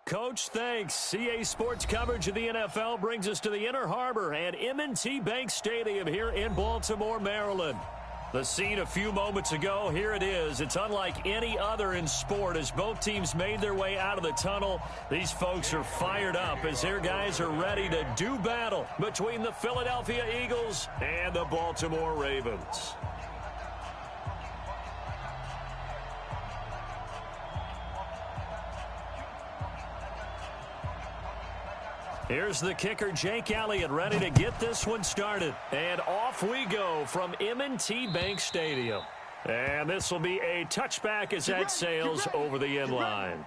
Coach, thanks. CA Sports coverage of the NFL brings us to the Inner Harbor and M&T Bank Stadium here in Baltimore, Maryland. The scene a few moments ago, here it is. It's unlike any other in sport as both teams made their way out of the tunnel. These folks are fired up as their guys are ready to do battle between the Philadelphia Eagles and the Baltimore Ravens. Here's the kicker, Jake Elliott, ready to get this one started. And off we go from M&T Bank Stadium. And this will be a touchback as that sails over the end line.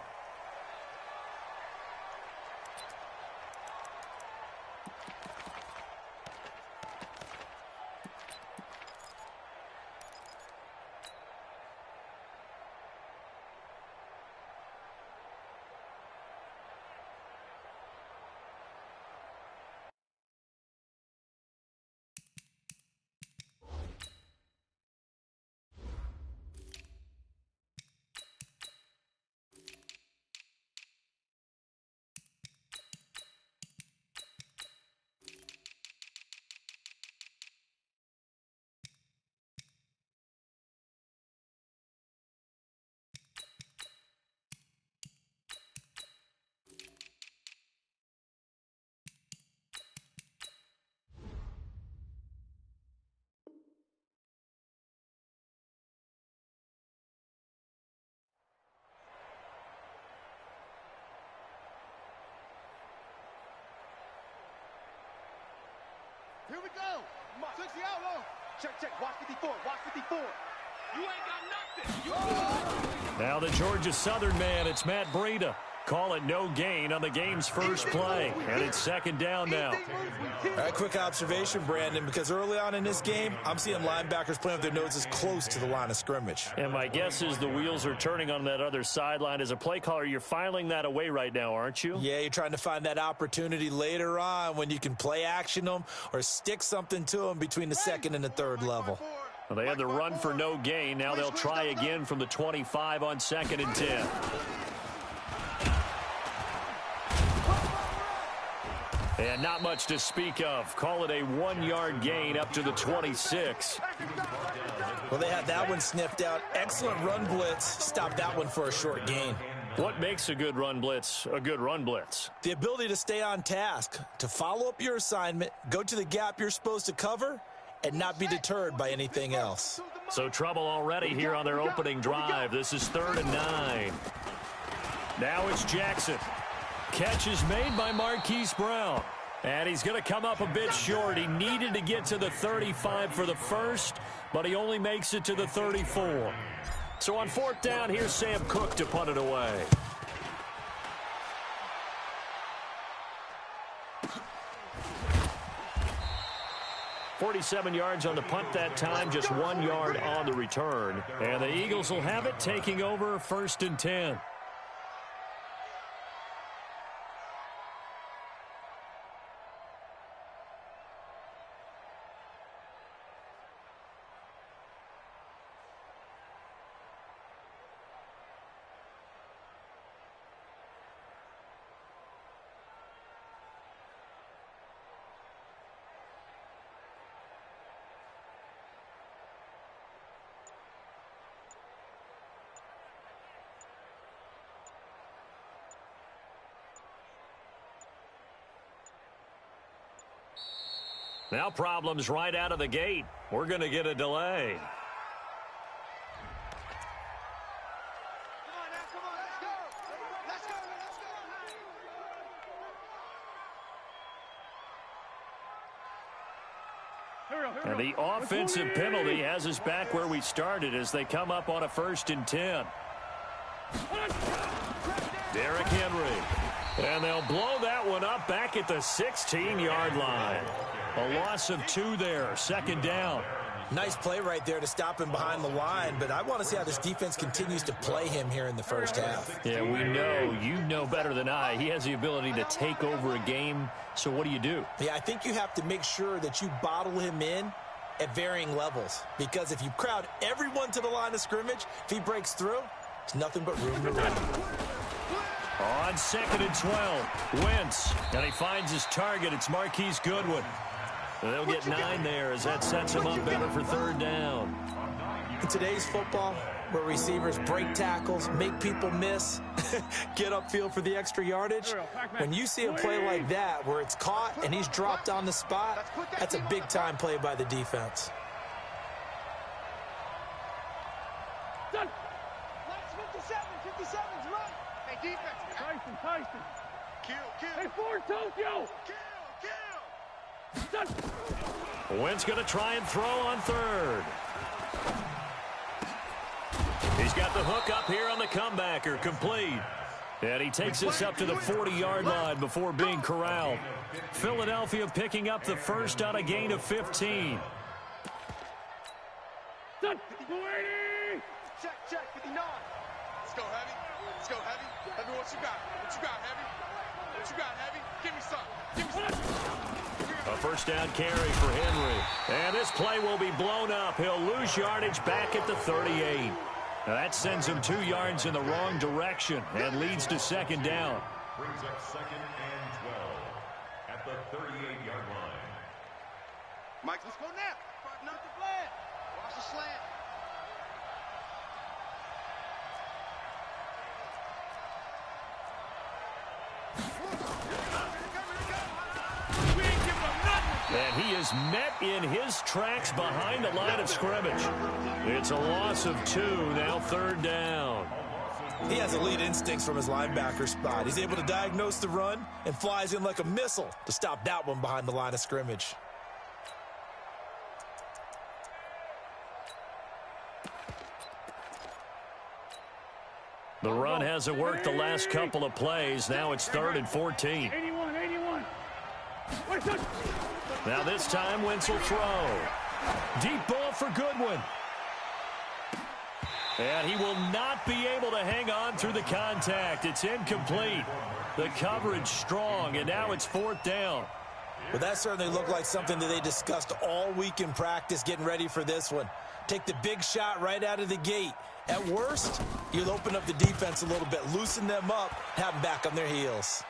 Here we go. 60 out low. Check. Watch 54. Watch 54. You ain't got nothing. Now the Georgia Southern man, it's Matt Breida. Call it no gain on the game's first play. And it's second down now. All right, quick observation, Brandon, because early on in this game, I'm seeing linebackers playing with their noses close to the line of scrimmage. And my guess is the wheels are turning on that other sideline. As a play caller, you're filing that away right now, aren't you? Yeah, you're trying to find that opportunity later on when you can play action them or stick something to them between the second and the third level. Well, they had the run for no gain. Now they'll try again from the 25 on 2nd and 10. And not much to speak of. Call it a 1-yard gain up to the 26. Well, they had that one sniffed out. Excellent run blitz. Stopped that one for a short gain. What makes a good run blitz a good run blitz? The ability to stay on task, to follow up your assignment, go to the gap you're supposed to cover, and not be deterred by anything else. So trouble already here on their opening drive. This is 3rd and 9. Now it's Jackson. Catch is made by Marquise Brown. And he's going to come up a bit short. He needed to get to the 35 for the first, but he only makes it to the 34. So on 4th down, here's Sam Cook to punt it away. .47 yards on the punt that time, just 1 yard on the return. And the Eagles will have it, taking over 1st and 10. Now problems right out of the gate. We're going to get a delay. And the offensive penalty has us back where we started as they come up on a 1st and 10. Derrick Henry. And they'll blow that one up back at the 16-yard line. A loss of 2 there, 2nd down. Nice play right there to stop him behind the line, but I want to see how this defense continues to play him here in the first half. Yeah, we know. You know better than I. He has the ability to take over a game, so what do? Yeah, I think you have to make sure that you bottle him in at varying levels, because if you crowd everyone to the line of scrimmage, if he breaks through, it's nothing but room to run. On 2nd and 12, Wentz, and he finds his target. It's Marquise Goodwin. They'll get 9 there as that sets him up better for 3rd down. In today's football, where receivers break tackles, make people miss, get upfield for the extra yardage, when you see a play like that where it's caught and he's dropped on the spot, that's a big-time play by the defense. Done. 57's run. Hey, defense. Tyson. Kill. Hey, Ford, Tokyo. Kill. Done. Wentz going to try and throw on 3rd. He's got the hook up here on the comebacker, complete. And he takes us up to the 40-yard line before being corralled. Philadelphia picking up the first on a gain of 15. Done. 280. Check, 59. Let's go, Heavy. Heavy, what you got? Heavy? Give me some. A first down carry for Henry. And this play will be blown up. He'll lose yardage back at the 38. Now that sends him 2 yards in the wrong direction and leads to 2nd down. Brings up 2nd and 12 at the 38-yard line. Mike, let's go now. Not the flag. Watch the slant. And he is met in his tracks behind the line of scrimmage. It's a loss of 2, now 3rd down. He has elite instincts from his linebacker spot. He's able to diagnose the run and flies in like a missile to stop that one behind the line of scrimmage. The run hasn't worked the last couple of plays. Now it's 3rd and 14. 81. Now this time, Wentz will throw. Deep ball for Goodwin. And he will not be able to hang on through the contact. It's incomplete. The coverage strong, and now it's 4th down. Well, that certainly looked like something that they discussed all week in practice getting ready for this one. Take the big shot right out of the gate. At worst, you'll open up the defense a little bit, loosen them up, have them back on their heels.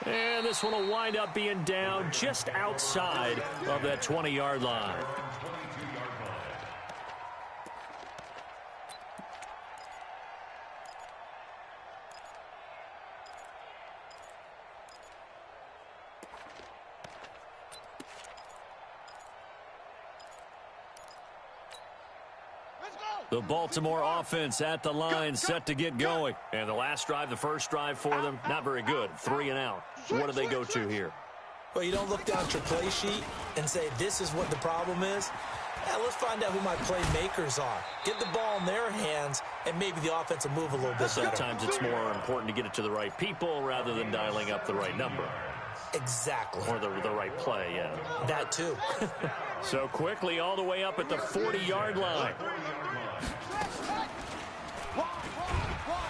And this one will wind up being down just outside of that 20-yard line. The Baltimore offense at the line, set to get going. And the last drive, the first drive for them, not very good. 3 and out. What do they go to here? Well, you don't look down at your play sheet and say, this is what the problem is. Yeah, let's find out who my playmakers are. Get the ball in their hands, and maybe the offense will move a little bit better. Sometimes it's more important to get it to the right people rather than dialing up the right number. Exactly. Or the right play, yeah. That too. So quickly all the way up at the 40-yard line.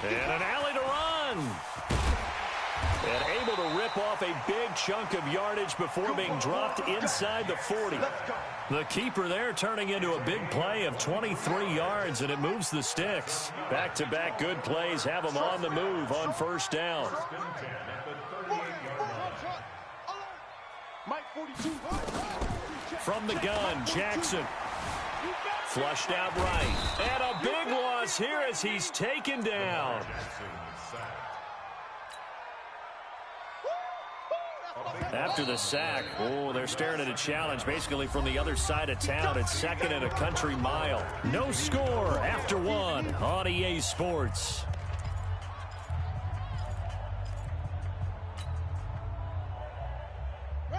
And an alley to run. And able to rip off a big chunk of yardage before being dropped inside the 40. The keeper there turning into a big play of 23 yards, and it moves the sticks. Back-to-back good plays have them on the move on first down. From the gun, Jackson. Flushed out right. And a big loss here as he's taken down. After the sack, they're staring at a challenge basically from the other side of town. It's 2nd and a country mile. No score after 1 on EA Sports.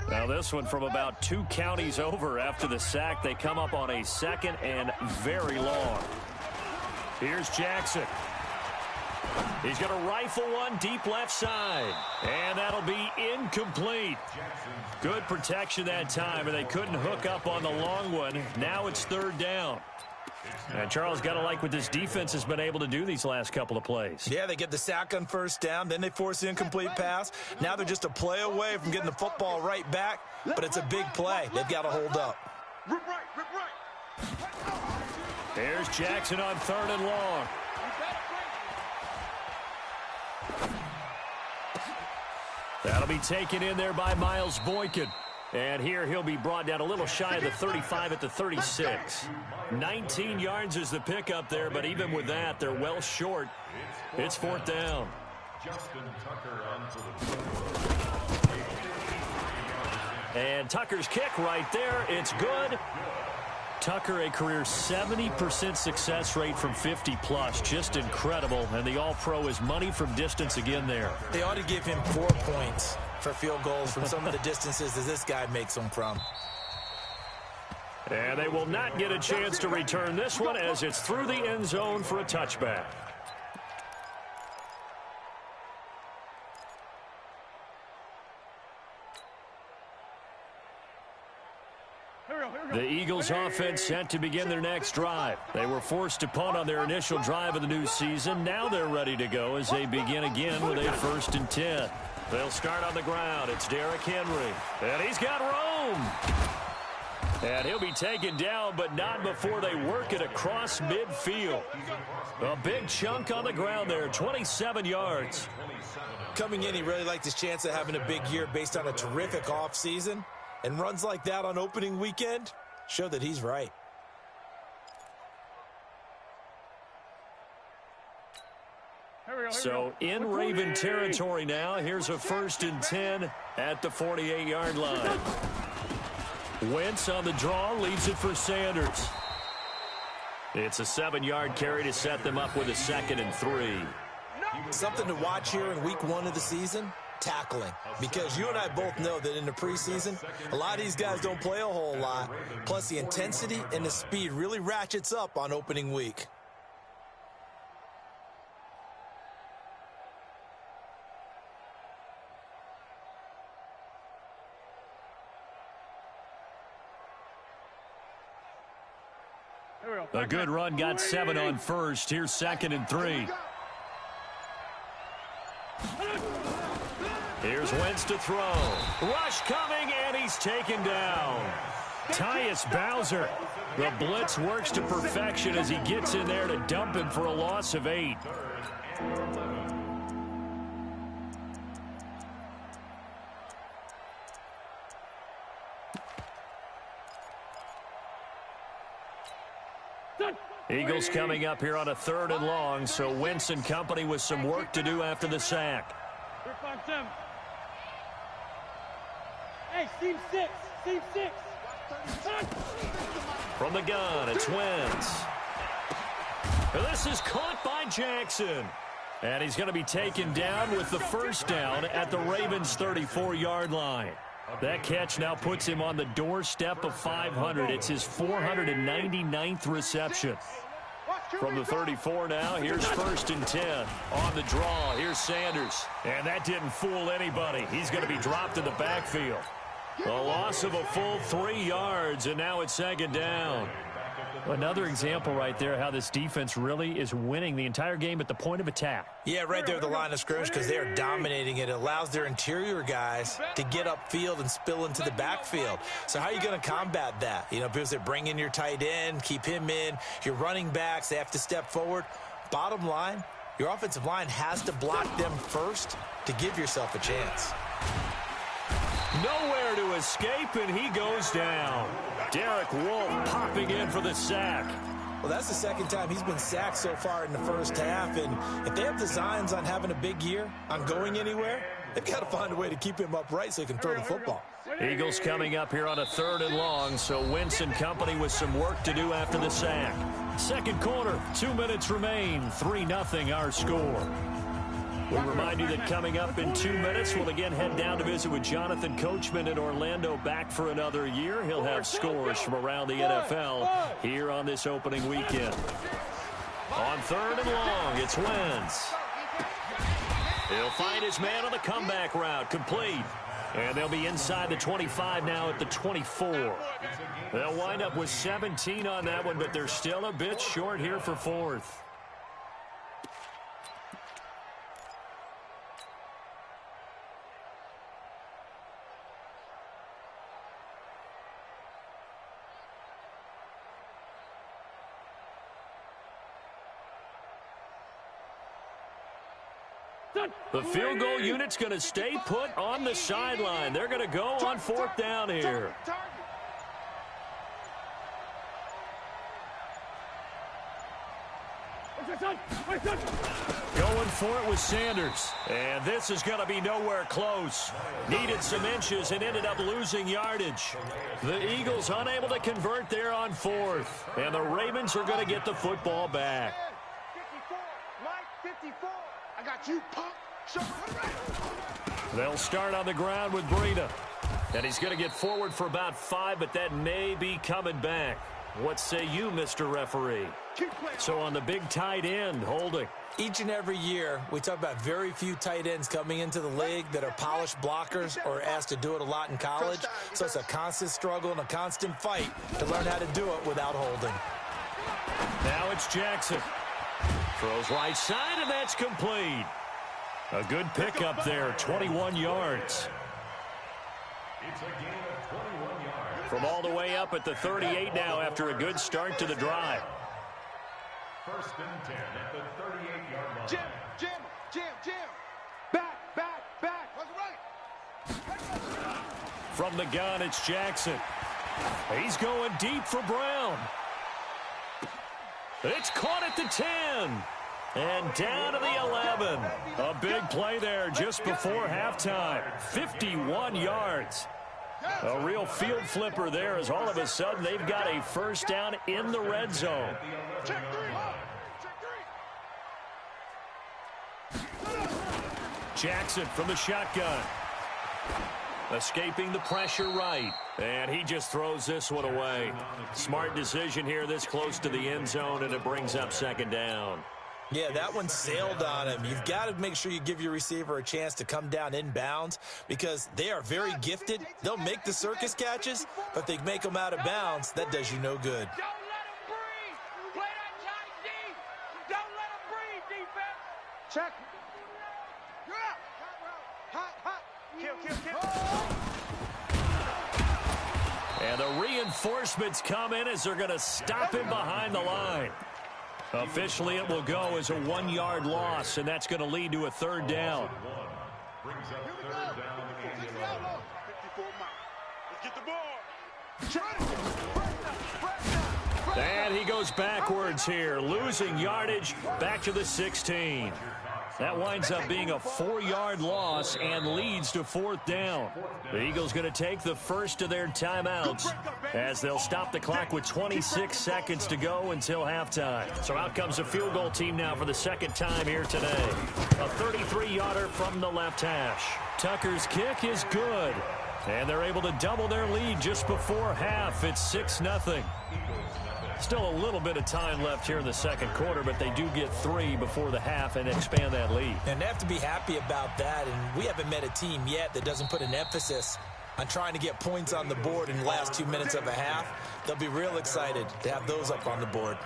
Now this one from about 2 counties over after the sack. They come up on a 2nd and very long. Here's Jackson. He's going to rifle one deep left side. And that'll be incomplete. Good protection that time, and they couldn't hook up on the long one. Now it's 3rd down. And Charles, got to like what this defense has been able to do these last couple of plays. Yeah, they get the sack on first down, then they force the incomplete pass. Now they're just a play away from getting the football right back, but it's a big play. They've got to hold up. Rip right. There's Jackson on 3rd and long. That'll be taken in there by Miles Boykin. And here he'll be brought down a little shy of the 35 at the 36. 19 yards is the pickup there, but even with that, they're well short. It's fourth down. Justin Tucker onto the And Tucker's kick right there. It's good. Tucker, a career 70% success rate from 50-plus. Just incredible. And the All-Pro is money from distance again there. They ought to give him 4 points for field goals from some of the distances that this guy makes them from. And they will not get a chance to return this one as it's through the end zone for a touchback. The Eagles offense set to begin their next drive. They were forced to punt on their initial drive of the new season. Now they're ready to go as they begin again with a 1st and 10. They'll start on the ground. It's Derrick Henry. And he's got room. And he'll be taken down, but not before they work it across midfield. A big chunk on the ground there, 27 yards. Coming in, he really liked his chance of having a big year based on a terrific offseason. And runs like that on opening weekend show that he's right. So in Raven territory now, here's a 1st and 10 at the 48-yard line. Wentz on the draw, leaves it for Sanders. It's a 7-yard carry to set them up with a 2nd and 3. Something to watch here in week 1 of the season, tackling. Because you and I both know that in the preseason, a lot of these guys don't play a whole lot. Plus the intensity and the speed really ratchets up on opening week. A good run, got 7 on first. Here's 2nd and 3. Here's Wentz to throw. Rush coming, and he's taken down. Tyus Bowser. The blitz works to perfection as he gets in there to dump him for a loss of 8. Eagles coming up here on a 3rd and long, so Wentz and company with some work to do after the sack. Hey, seam 6. Seam 6. From the gun, it's Wentz. This is caught by Jackson. And he's going to be taken down with the 1st down at the Ravens' 34-yard line. That catch now puts him on the doorstep of 500. It's his 499th reception. From the 34 now, here's 1st and 10. On the draw, here's Sanders. And that didn't fool anybody. He's going to be dropped in the backfield. A loss of a full 3 yards, and now it's 2nd down. Another example right there how this defense really is winning the entire game at the point of attack. Yeah, right there at the line of scrimmage because they are dominating it. It allows their interior guys to get upfield and spill into the backfield. So how are you going to combat that? You know, because they bring in your tight end, keep him in. Your running backs, they have to step forward. Bottom line, your offensive line has to block them first to give yourself a chance. Nowhere to escape, and he goes down. Derek Wolfe popping in for the sack. Well, that's the 2nd time he's been sacked so far in the first half, and if they have designs on having a big year, on going anywhere, they've got to find a way to keep him upright so he can throw the football. Eagles coming up here on a 3rd and long, so Wentz and company with some work to do after the sack. 2nd quarter, 2 minutes remain, 3-0 our score. We remind you that coming up in 2 minutes, we'll again head down to visit with Jonathan Coachman in Orlando, back for another year. He'll have scores from around the NFL here on this opening weekend. On 3rd and long, it's Wentz. He'll find his man on the comeback route, complete. And they'll be inside the 25 now at the 24. They'll wind up with 17 on that one, but they're still a bit short here for 4th. The field goal unit's going to stay put on the sideline. They're going to go on fourth down here. Going for it with Sanders. And this is going to be nowhere close. Needed some inches and ended up losing yardage. The Eagles unable to convert there on fourth. And the Ravens are going to get the football back. 54, Mike, 54. I got you, punk. They'll start on the ground with Breida. And he's going to get forward for about 5, but that may be coming back. What say you, Mr. Referee? So on the big tight end, holding. Each and every year, we talk about very few tight ends coming into the league that are polished blockers or asked to do it a lot in college. So it's a constant struggle and a constant fight to learn how to do it without holding. Now it's Jackson. Throws right side, and that's complete. A good pickup there, 21 yards. It's a gain of 21 yards. From all the way up at the 38 now after a good start to the drive. First and 10 at the 38-yard line. Jam. Back. That's right. From the gun, it's Jackson. He's going deep for Brown. It's caught at the 10. And down to the 11. A big play there just before halftime. 51 yards. A real field flipper there as all of a sudden they've got a first down in the red zone. Jackson from the shotgun. Escaping the pressure right. And he just throws this one away. Smart decision here this close to the end zone, and it brings up second down. Yeah, that one sailed on him. You've got to make sure you give your receiver a chance to come down inbounds because they are very gifted. They'll make the circus catches, but if they make them out of bounds, that does you no good. Don't let him breathe. Play that tight D. Don't let him breathe, defense. Check. You're out. Hot. Kill. And the reinforcements come in as they're going to stop him behind the line. Officially, it will go as a 1-yard loss, and that's going to lead to a third down. Brings up third down and 11. 54 Let's get the ball. And he goes backwards here, losing yardage back to the 16. That winds up being a 4-yard loss and leads to fourth down. The Eagles going to take the first of their timeouts as they'll stop the clock with 26 seconds to go until halftime. So out comes the field goal team now for the second time here today. A 33-yarder from the left hash. Tucker's kick is good. And they're able to double their lead just before half. It's 6-0. Still a little bit of time left here in the second quarter, but they do get 3 before the half and expand that lead. And they have to be happy about that, and we haven't met a team yet that doesn't put an emphasis on trying to get points on the board in the last 2 minutes of a half. They'll be real excited to have those up on the board.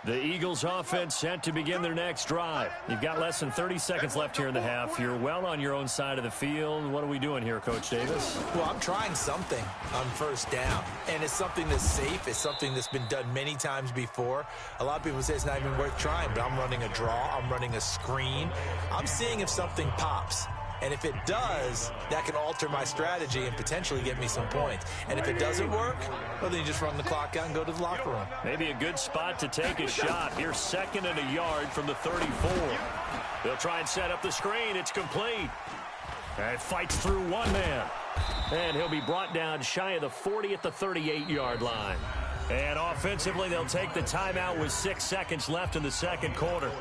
The Eagles offense set to begin their next drive. You've got less than 30 seconds left here in the half. You're well on your own side of the field. What are we doing here, Coach Davis? Well, I'm trying something on first down, and it's something that's safe. It's something that's been done many times before. A lot of people say it's not even worth trying, but I'm running a draw. I'm running a screen. I'm seeing if something pops. And if it does, that can alter my strategy and potentially get me some points. And if it doesn't work, well, then you just run the clock out and go to the locker room. Maybe a good spot to take a shot. Here's 2nd and a yard from the 34. They'll try and set up the screen. It's complete. And fights through one man. And he'll be brought down shy of the 40 at the 38-yard line. And offensively, they'll take the timeout with 6 seconds left in the second quarter.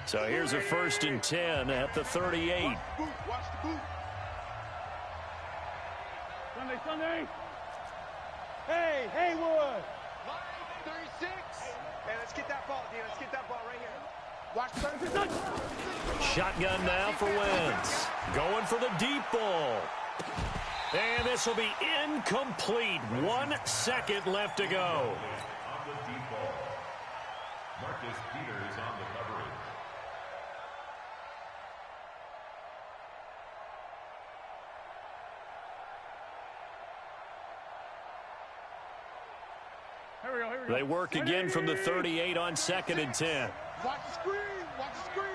So here's a 1st and 10 at the 38. Watch the boot. Sunday. Hey, Haywood. 36. Hey, let's get that ball, D. Let's get that ball right here. Watch the Shotgun now for Wentz. Going for the deep ball. And this will be incomplete. 1 second left to go. On the deep ball. Marcus Peters on the coverage. They work again from the 38 on 2nd and 10. Watch the screen. Watch the screen.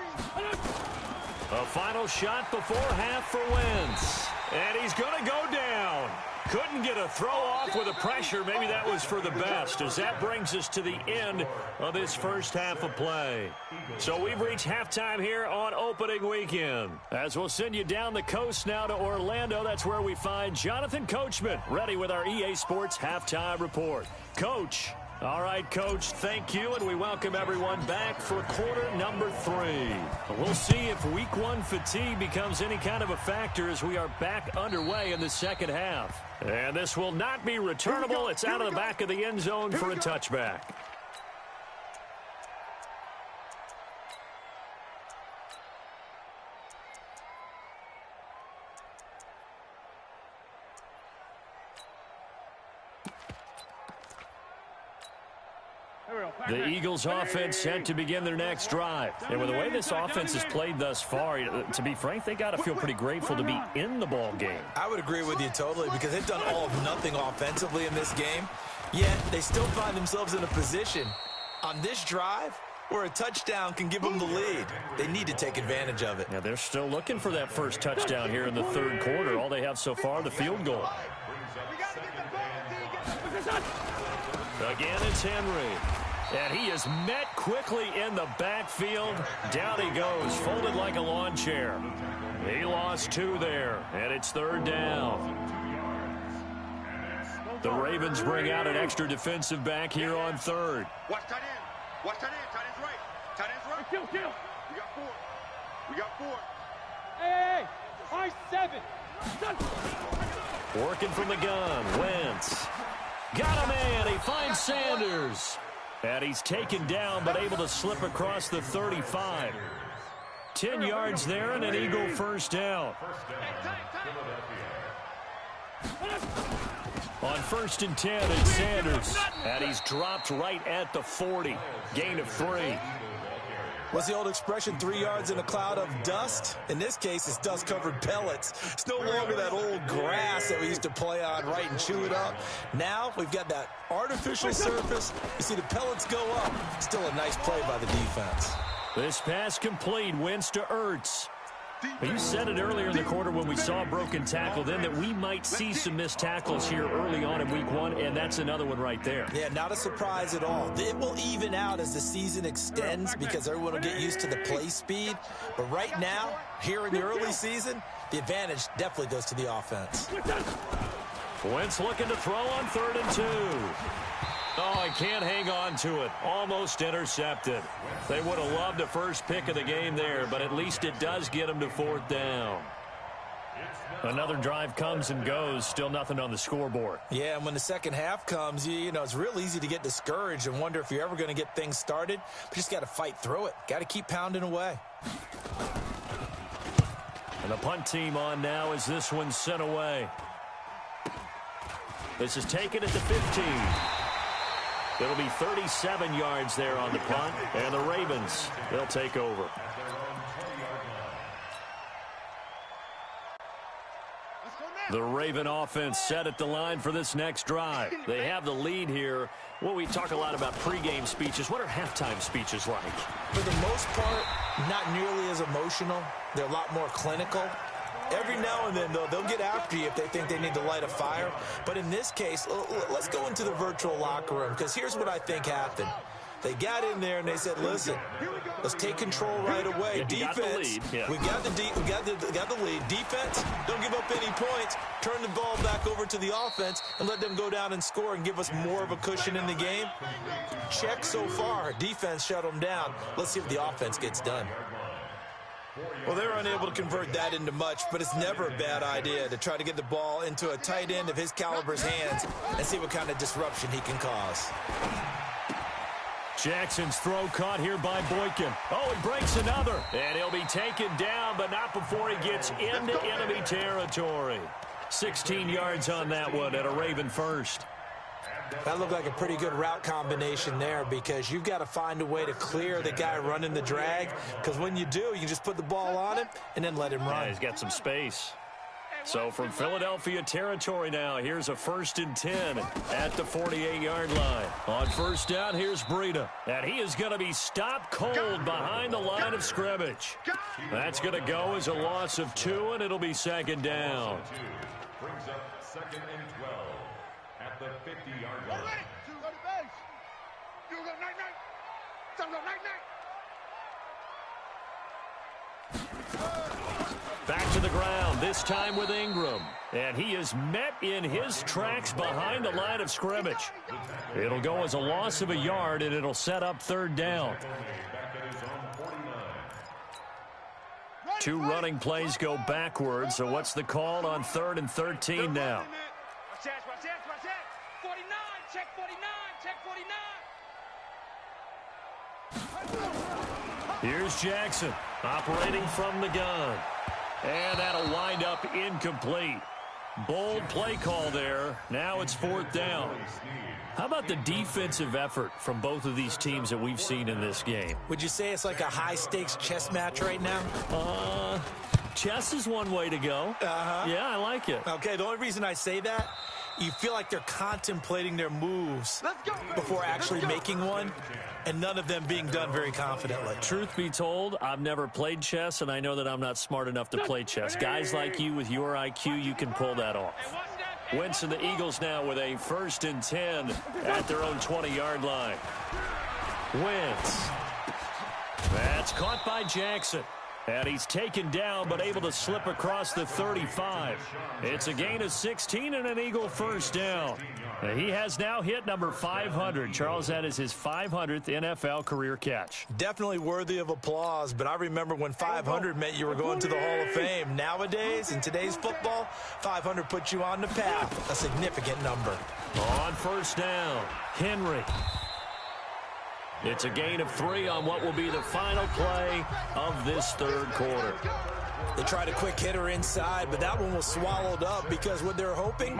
A final shot before half for Wentz. And he's going to go down. Couldn't get a throw off with the pressure. Maybe that was for the best, as that brings us to the end of this first half of play. So we've reached halftime here on opening weekend. As we'll send you down the coast now to Orlando, that's where we find Jonathan Coachman, ready with our EA Sports halftime report. Coach. All right, Coach, thank you, and we welcome everyone back for quarter number 3. We'll see if week 1 fatigue becomes any kind of a factor as we are back underway in the second half. And this will not be returnable. It's out of the back of the end zone for a touchback. The Eagles offense set to begin their next drive. And with the way this offense has played thus far, to be frank, they got to feel pretty grateful to be in the ball game. I would agree with you totally, because they've done all of nothing offensively in this game, yet they still find themselves in a position on this drive where a touchdown can give them the lead. They need to take advantage of it. Yeah, they're still looking for that first touchdown here in the third quarter. All they have so far, the field goal. Again, it's Henry. And he is met quickly in the backfield. Down he goes, folded like a lawn chair. He lost 2 there, and it's 3rd down. The Ravens bring out an extra defensive back here on 3rd. Watch tight end. Watch tight end. Tight end's right. Tight end's right. Kill. We got 4. We got 4. Hey. 7. Working from the gun, Wentz. Got a man. He finds Sanders. And he's taken down, but able to slip across the 35. 10 yards there and an Eagle first down. On 1st and 10, it's Sanders. And he's dropped right at the 40. Gain of 3. What's the old expression, 3 yards in a cloud of dust? In this case, it's dust-covered pellets. It's no longer that old grass that we used to play on, right, and chew it up. Now we've got that artificial surface. You see the pellets go up. Still a nice play by the defense. This pass complete. Wentz to Ertz. You said it earlier in the quarter when we saw a broken tackle then that we might see some missed tackles here early on in week 1, and that's another one right there. Yeah, not a surprise at all. It will even out as the season extends because everyone will get used to the play speed. But right now, here in the early season, the advantage definitely goes to the offense. Wentz looking to throw on 3rd and 2. Oh, I can't hang on to it. Almost intercepted. They would have loved a first pick of the game there, but at least it does get them to 4th down. Another drive comes and goes. Still nothing on the scoreboard. Yeah, and when the second half comes, you know, it's real easy to get discouraged and wonder if you're ever going to get things started. But you just got to fight through it. Got to keep pounding away. And the punt team on now as this one's sent away. This is taken at the 15. It'll be 37 yards there on the punt, and the Ravens, they'll take over. The Raven offense set at the line for this next drive. They have the lead here. Well, we talk a lot about pregame speeches. What are halftime speeches like? For the most part, not nearly as emotional. They're a lot more clinical. Every now and then, though, they'll get after you if they think they need to light a fire. But in this case, let's go into the virtual locker room, because here's what I think happened. They got in there and they said, listen, let's take control right away. Yeah, defense, we got the lead. Defense, don't give up any points. Turn the ball back over to the offense and let them go down and score and give us more of a cushion in the game. Check so far. Defense shut them down. Let's see if the offense gets done. Well, they were unable to convert that into much, but it's never a bad idea to try to get the ball into a tight end of his caliber's hands and see what kind of disruption he can cause. Jackson's throw caught here by Boykin. Oh, he breaks another. And he'll be taken down, but not before he gets into enemy territory. 16 yards on that one at a Raven first. That looked like a pretty good route combination there, because you've got to find a way to clear the guy running the drag, because when you do, you can just put the ball on him and then let him run. Yeah, he's got some space. So from Philadelphia territory now, here's a 1st and 10 at the 48-yard line. On first down, here's Breida. And he is going to be stopped cold behind the line of scrimmage. That's going to go as a loss of 2, and it'll be 2nd down. Brings up 2nd and 12 at the 50-yard line. Back to the ground, this time with Ingram. And he is met in his tracks behind the line of scrimmage. It'll go as a loss of a yard, and it'll set up 3rd down. 2 running plays go backwards, so what's the call on 3rd and 13 now? Watch that, watch that, watch that. 49, check 49, check 49. Here's Jackson operating from the gun. And that'll wind up incomplete. Bold play call there. Now it's 4th down. How about the defensive effort from both of these teams that we've seen in this game? Would you say it's like a high-stakes chess match right now? Chess is one way to go. Yeah, I like it. Okay, the only reason I say that, you feel like they're contemplating their moves before actually making one, and none of them being done very confidently. Truth be told, I've never played chess, and I know that I'm not smart enough to play chess. Guys like you with your IQ, you can pull that off. Wentz and the Eagles now with a 1st and 10 at their own 20-yard line. Wentz. That's caught by Jackson. And he's taken down, but able to slip across the 35. It's a gain of 16 and an Eagle 1st down. He has now hit number 500. Charles, that is his 500th NFL career catch. Definitely worthy of applause, but I remember when 500 meant you were going to the Hall of Fame. Nowadays, in today's football, 500 puts you on the path, a significant number. On 1st down, Henry. It's a gain of 3 on what will be the final play of this 3rd quarter. They tried a quick hitter inside, but that one was swallowed up because what they're hoping,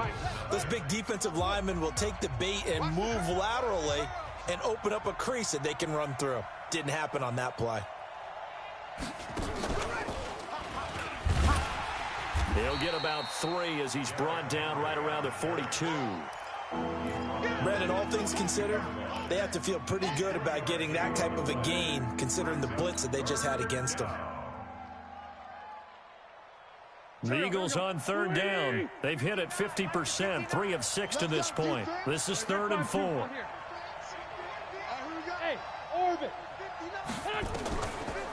this big defensive lineman will take the bait and move laterally and open up a crease that they can run through. Didn't happen on that play. He'll get about 3 as he's brought down right around the 42. Brandon, all things considered, they have to feel pretty good about getting that type of a gain considering the blitz that they just had against them. The Eagles on 3rd down. They've hit it 50%, 3 of 6 to this point. This is 3rd and 4.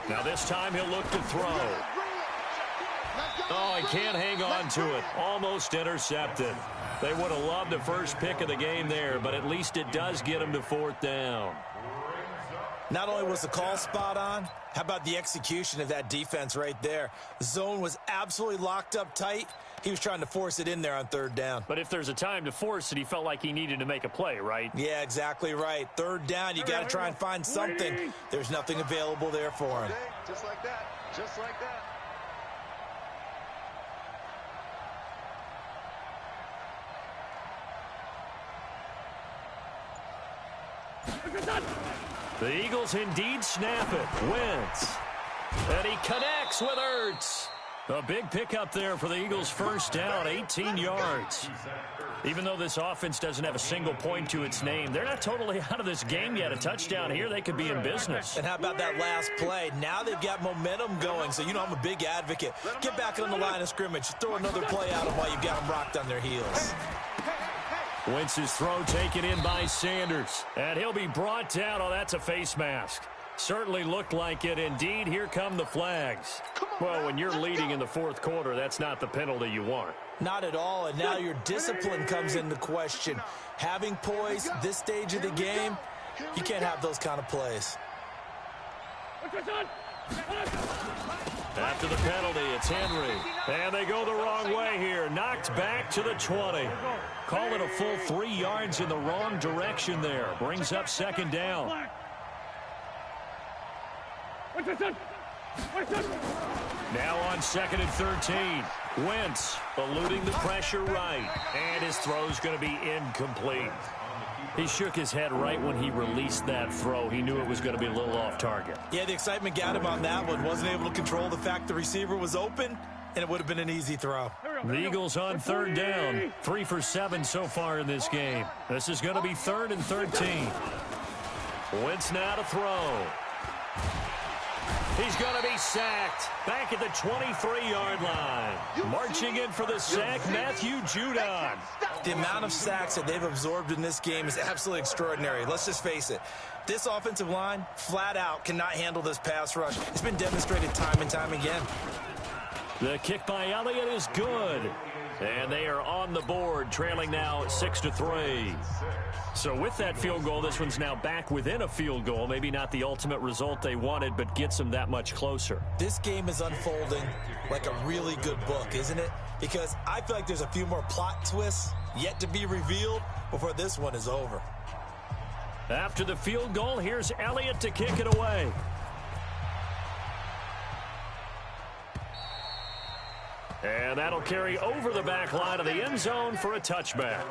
Now this time he'll look to throw. Oh, he can't hang on to it. Almost intercepted. They would have loved the first pick of the game there, but at least it does get him to 4th down. Not only was the call spot on, how about the execution of that defense right there? The zone was absolutely locked up tight. He was trying to force it in there on 3rd down. But if there's a time to force it, he felt like he needed to make a play, right? Yeah, exactly right. 3rd down, you got to try and find something. There's nothing available there for him. Just like that. Just like that. The Eagles indeed snap it. Wentz. And he connects with Ertz. A big pickup there for the Eagles' 1st down, 18 yards. Even though this offense doesn't have a single point to its name, they're not totally out of this game yet. A touchdown here, they could be in business. And how about that last play? Now they've got momentum going, so you know I'm a big advocate. Get back on the line of scrimmage. Throw another play at them while you've got them rocked on their heels. Wentz's throw taken in by Sanders. And he'll be brought down. Oh, that's a face mask. Certainly looked like it. Indeed, here come the flags. Well, when you're leading in the 4th quarter, that's not the penalty you want. Not at all, and now your discipline comes into question. Having poise this stage of the game, you can't have those kind of plays. After the penalty, it's Henry. And they go the wrong way here. Knocked back to the 20. Call it a full 3 yards in the wrong direction there. Brings up 2nd down. Now on 2nd and 13. Wentz eluding the pressure right. And his throw's going to be incomplete. He shook his head right when he released that throw. He knew it was going to be a little off target. Yeah, the excitement got him on that one. Wasn't able to control the fact the receiver was open, and it would have been an easy throw. The Eagles on third down. 3 for 7 so far in this game. This is going to be 3rd and 13. Wentz now to throw. He's going to be sacked. Back at the 23-yard line. Marching in for the sack, Matthew Judon. The amount of sacks that they've absorbed in this game is absolutely extraordinary. Let's just face it. This offensive line, flat out, cannot handle this pass rush. It's been demonstrated time and time again. The kick by Elliott is good. And they are on the board, trailing now 6-3. So with that field goal, this one's now back within a field goal. Maybe not the ultimate result they wanted, but gets them that much closer. This game is unfolding like a really good book, isn't it? Because I feel like there's a few more plot twists yet to be revealed before this one is over. After the field goal, here's Elliott to kick it away. And that'll carry over the back line of the end zone for a touchback.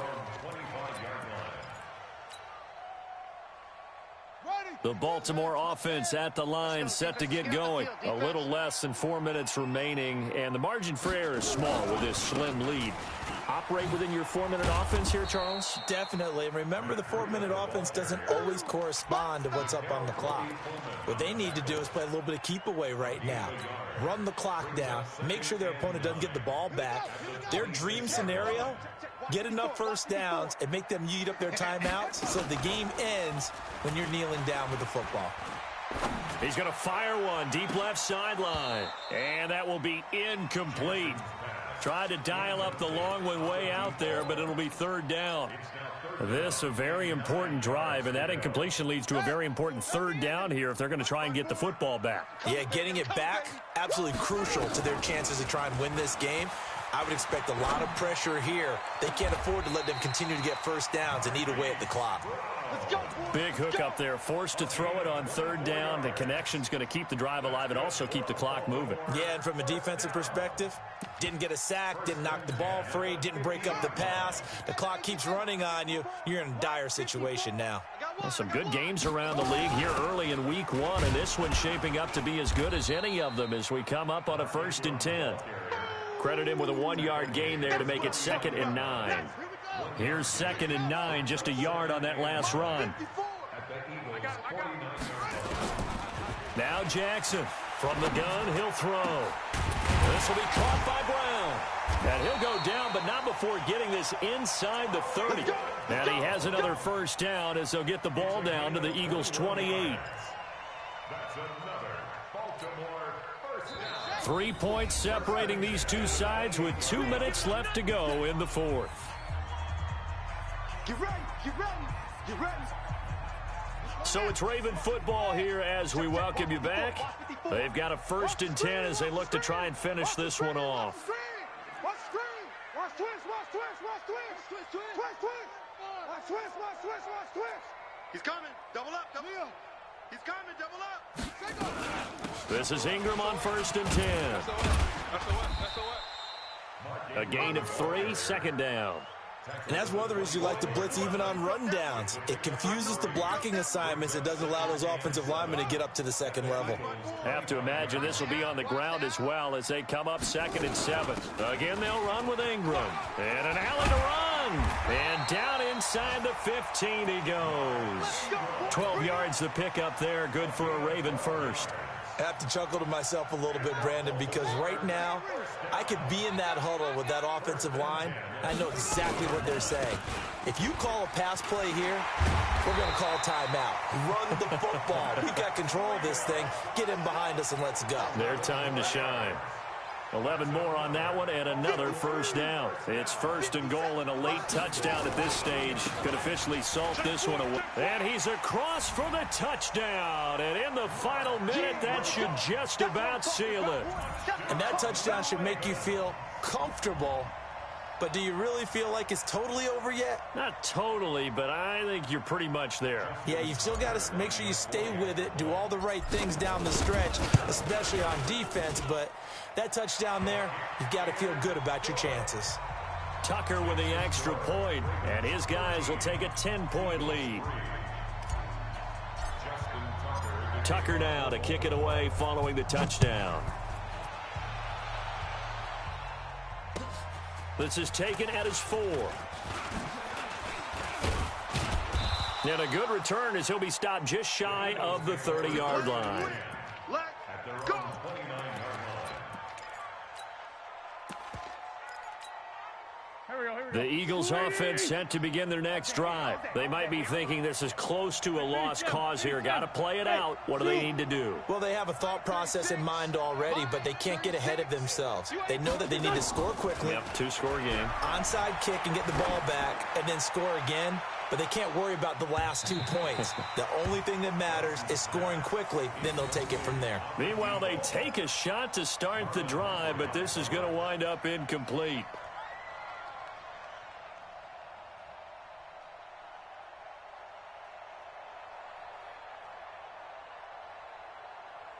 The Baltimore offense at the line, set to get going. A little less than 4 minutes remaining, and the margin for error is small with this slim lead. Operate within your 4-minute offense here, Charles? Definitely. And remember, the 4-minute offense doesn't always correspond to what's up on the clock. What they need to do is play a little bit of keep away right now. Run the clock down. Make sure their opponent doesn't get the ball back. Their dream scenario, get enough first downs and make them eat up their timeouts so the game ends when you're kneeling down with the football. He's going to fire one deep left sideline. And that will be incomplete. Tried to dial up the long one way out there, but it'll be 3rd down. This a very important drive, and that incompletion leads to a very important 3rd down here if they're going to try and get the football back. Yeah, getting it back, absolutely crucial to their chances to try and win this game. I would expect a lot of pressure here. They can't afford to let them continue to get first downs and eat away at the clock. Big hook up there, forced to throw it on 3rd down. The connection's going to keep the drive alive and also keep the clock moving. Yeah, and from a defensive perspective, didn't get a sack, didn't knock the ball free, didn't break up the pass. The clock keeps running on you. You're in a dire situation now. Well, some good games around the league here early in week 1, and this one's shaping up to be as good as any of them as we come up on a 1st and 10. Credit him with a 1-yard gain there to make it 2nd and 9. Here's 2nd and 9, just a yard on that last run. Now Jackson from the gun, he'll throw. This will be caught by Brown. And he'll go down, but not before getting this inside the 30. And he has another first down as they'll get the ball down to the Eagles' 28. 3 points separating these two sides with 2 minutes left to go in the 4th. Get ready, get ready, get ready. So it's Raven football here as we welcome you back. They've got a 1st and 10 as they look to try and finish this one off. Watch screen, watch twist, watch twist, watch twist, twist, twist, twist, twist, watch twist, watch twist, watch twist. He's coming, double up, double up. He's coming, double up. This is Ingram on 1st and 10. A gain of 3, 2nd down. And that's one of the reasons you like to blitz even on rundowns. It confuses the blocking assignments. It doesn't allow those offensive linemen to get up to the 2nd level. Have to imagine this will be on the ground as well as they come up 2nd and 7. Again, they'll run with Ingram. And an alley to run. And down inside the 15 he goes. 12 yards the pickup there. Good for a Raven first. I have to chuckle to myself a little bit, Brandon, because right now I could be in that huddle with that offensive line. I know exactly what they're saying. If you call a pass play here, we're going to call timeout. Run the football. We've got control of this thing. Get in behind us and let's go. Their time to shine. 11 more on that one and another first down. It's 1st and goal and a late touchdown at this stage. Could officially salt this one away. And he's across for the touchdown. And in the final minute, that should just about seal it. And that touchdown should make you feel comfortable. But do you really feel like it's totally over yet? Not totally, but I think you're pretty much there. Yeah, you've still got to make sure you stay with it, do all the right things down the stretch, especially on defense. But that touchdown there, you've got to feel good about your chances. Tucker with the extra point, and his guys will take a 10-point lead. Tucker now to kick it away following the touchdown. This is taken at his 4. And a good return as he'll be stopped just shy of the 30-yard line. Let's go. The Eagles offense set to begin their next drive. They might be thinking this is close to a lost cause here. Got to play it out. What do they need to do? Well, they have a thought process in mind already, but they can't get ahead of themselves. They know that they need to score quickly. Yep, 2-score game. Onside kick and get the ball back and then score again, but they can't worry about the last 2 points. The only thing that matters is scoring quickly, then they'll take it from there. Meanwhile, they take a shot to start the drive, but this is going to wind up incomplete.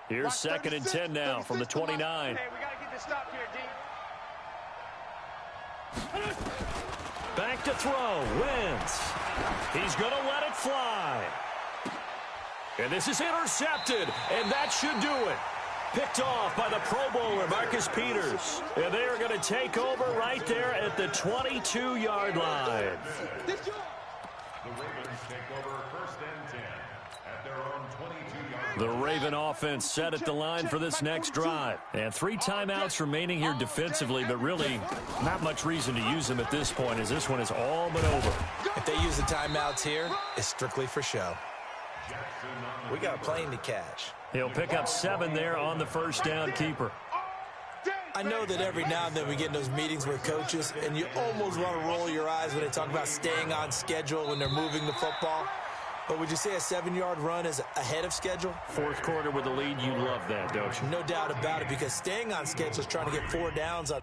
Here's 2nd and 10 now from the 29. Hey, we got to get this stop here, D. Back to throw. Wins. He's going to let it fly. And this is intercepted, and that should do it. Picked off by the Pro Bowler, Marcus Peters. And they are going to take over right there at the 22-yard line. The Ravens take over 1st and 10 at their own 22-yard line. The Raven offense set at the line for this next drive. And 3 timeouts remaining here defensively, but really not much reason to use them at this point as this one has all but over. If they use the timeouts here, it's strictly for show. We got a plane to catch. He'll pick up 7 there on the first down keeper. I know that every now and then we get in those meetings with coaches, and you almost want to roll your eyes when they talk about staying on schedule when they're moving the football. But would you say a 7-yard run is ahead of schedule? 4th quarter with the lead, you love that, don't you? No doubt about it, because staying on schedule is trying to get 4 downs on